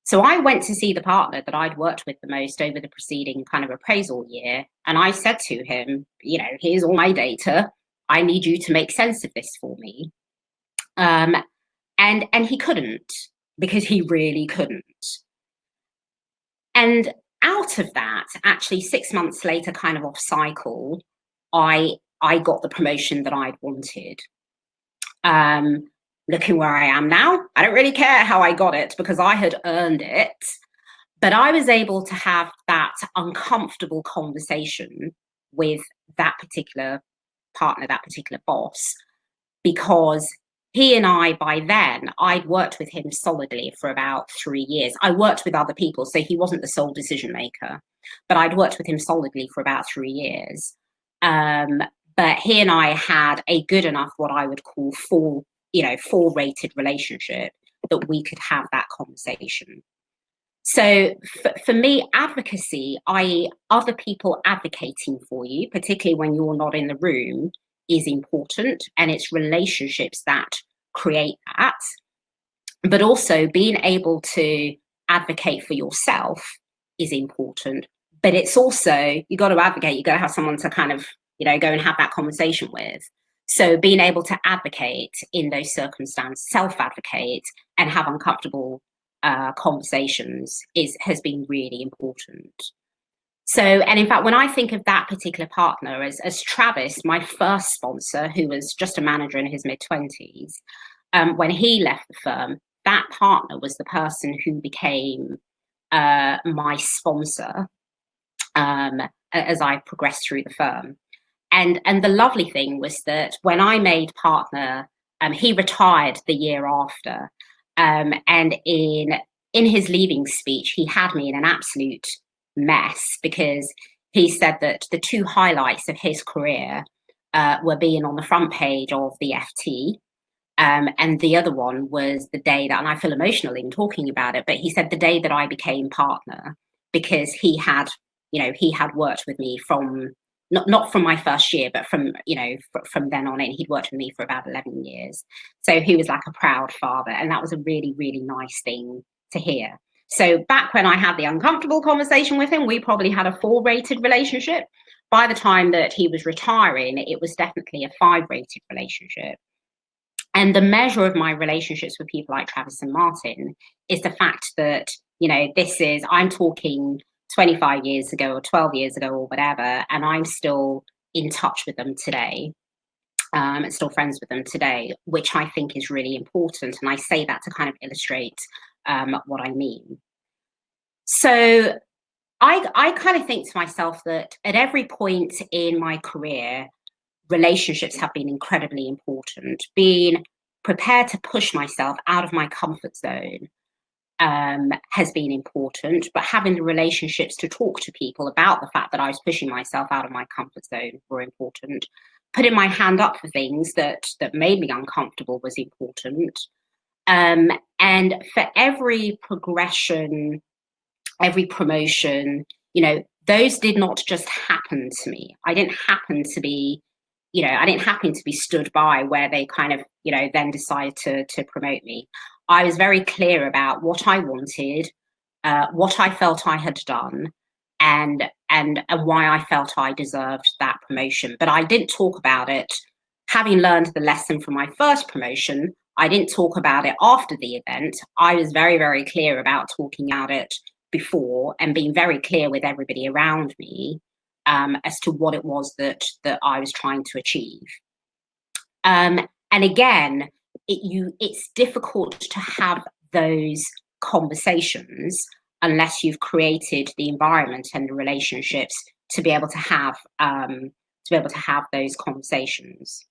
So I went to see the partner that I'd worked with the most over the preceding kind of appraisal year. And I said to him, here's all my data. I need you to make sense of this for me. And he couldn't, because he really couldn't. And out of that, actually 6 months later, kind of off cycle, I got the promotion that I'd wanted. Looking where I am now, I don't really care how I got it because I had earned it. But I was able to have that uncomfortable conversation with that particular partner, that particular boss, because he and I, by then, I'd worked with him solidly for about 3 years. I worked with other people, so he wasn't the sole decision maker, but I'd worked with him solidly for about 3 years. But he and I had a good enough, what I would call full rated relationship that we could have that conversation. So for me, advocacy, i.e. other people advocating for you, particularly when you're not in the room, is important, and it's relationships that create that. But also being able to advocate for yourself is important, but it's also, you got to advocate, you got to have someone to kind of, go and have that conversation with. So being able to advocate in those circumstances, self-advocate, and have uncomfortable conversations has been really important. So, and in fact, when I think of that particular partner as Travis, my first sponsor, who was just a manager in his mid-20s, when he left the firm, that partner was the person who became my sponsor as I progressed through the firm. And the lovely thing was that when I made partner, he retired the year after. And in his leaving speech, he had me in an absolute mess, because he said that the two highlights of his career were being on the front page of the FT. And the other one was the day that, and I feel emotional in talking about it, but he said the day that I became partner, because he had worked with me from, not from my first year, but from then on in. He'd worked with me for about 11 years. So he was like a proud father. And that was a really, really nice thing to hear. So back when I had the uncomfortable conversation with him, we probably had a 4-rated relationship. By the time that he was retiring, it was definitely a 5-rated relationship. And the measure of my relationships with people like Travis and Martin is the fact that, I'm talking 25 years ago or 12 years ago or whatever, and I'm still in touch with them today, and still friends with them today, which I think is really important. And I say that to kind of illustrate what I mean. So I kind of think to myself that at every point in my career, relationships have been incredibly important. Being prepared to push myself out of my comfort zone has been important, but having the relationships to talk to people about the fact that I was pushing myself out of my comfort zone were important. Putting my hand up for things that made me uncomfortable was important. And for every progression, every promotion, those did not just happen to me. I didn't happen to be stood by where they kind of, then decided to promote me. I was very clear about what I wanted, what I felt I had done, and why I felt I deserved that promotion. But I didn't talk about it. Having learned the lesson from my first promotion, I didn't talk about it after the event. I was very, very clear about talking about it before, and being very clear with everybody around me as to what it was that I was trying to achieve. And again, it's difficult to have those conversations unless you've created the environment and the relationships to be able to have those conversations.